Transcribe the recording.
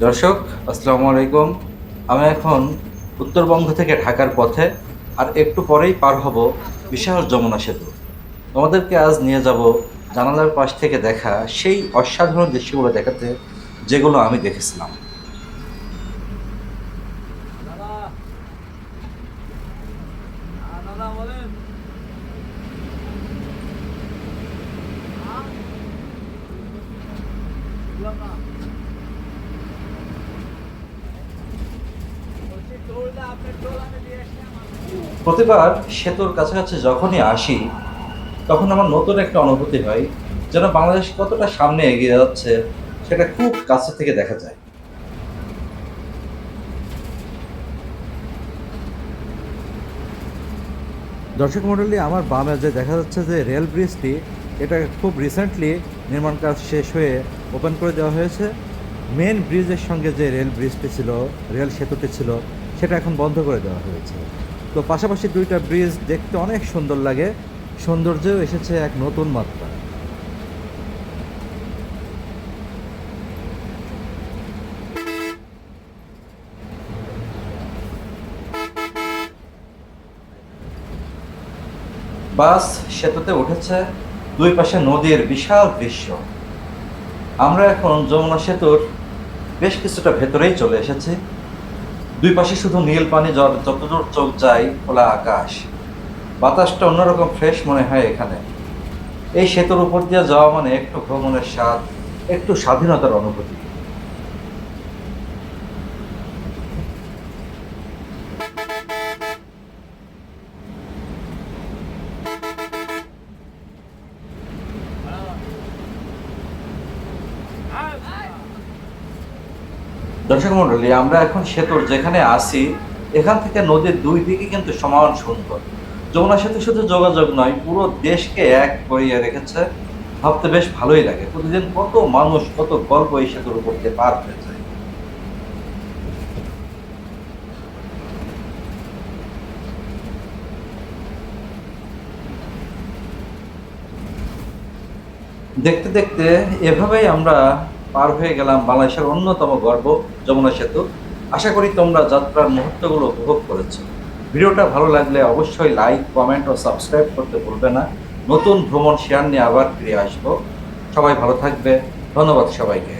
দর্শক, আসসালামু আলাইকুম। আমি এখন উত্তরবঙ্গ থেকে ঢাকার পথে, আর একটু পরেই পার হব বিশাল যমুনা সেতু। তোমাদেরকে আজ নিয়ে যাব জানালার পাশ থেকে দেখা সেই অসাধারণ দৃশ্যগুলো দেখাতে, যেগুলো আমি দেখেছিলাম। প্রতিবার সেতুর কাছাকাছি যখনই আসি, তখন আমার নতুন একটা অনুভূতি হয়, যেন বাংলাদেশ কতটা সামনে এগিয়ে যাচ্ছে সেটা খুব কাছে থেকে দেখা যায়। দর্শক মণ্ডলী, আমার বামে যে দেখা যাচ্ছে যে রেল ব্রিজটি, এটা খুব রিসেন্টলি নির্মাণ কাজ শেষ হয়ে ওপেন করে দেওয়া হয়েছে। মেন ব্রিজের সঙ্গে যে রেল ব্রিজটি ছিল, রেল সেতুটি ছিল, সেটা এখন বন্ধ করে দেওয়া হয়েছে। তো পাশাপাশি দুইটা ব্রিজ দেখতে অনেক সুন্দর লাগে, সৌন্দর্যও এসেছে এক নতুন মাত্রা। বাস সেতুতে উঠেছে, দুই পাশে নদীর বিশাল দৃশ্য। আমরা এখন যমুনা সেতুর বেশ কিছুটা ভেতরেই চলে এসেছি। দুই পাশে শুধু নীল পানি, যতদূর চোখ যায় খোলা আকাশ। বাতাসটা অন্যরকম ফ্রেশ মনে হয় এখানে। এই সেতুর উপর দিয়ে যাওয়া মানে একটু ভ্রমণের স্বাদ, একটু স্বাধীনতার অনুভূতি। দর্শক মন্ডলী, আমরা এখন সেতুর যেখানে আছি, এখান থেকে নদীর দুই দিকে কিন্তু সমান সুন্দর। যমুনা সেতু শুধু যোগাযোগ নয়, পুরো দেশকে এক করিয়ে রেখেছে। ভাবতে বেশ ভালোই লাগে, প্রতিদিন কত মানুষ, কত গল্প এই সেতুর উপর দিয়ে পার হয়ে যায়। দেখতে দেখতে এভাবেই আমরা পার হয়ে গেলাম বাংলাদেশের অন্যতম গর্ব, যমুনা সেতু। আশা করি তোমরা যাত্রার মুহূর্তগুলো উপভোগ করেছো। ভিডিওটা ভালো লাগলে অবশ্যই লাইক, কমেন্ট ও সাবস্ক্রাইব করতে ভুলবে না। নতুন ভ্রমণ শেয়ার নিয়ে আবার ফিরে আসবো। সবাই ভালো থাকবে। ধন্যবাদ সবাইকে।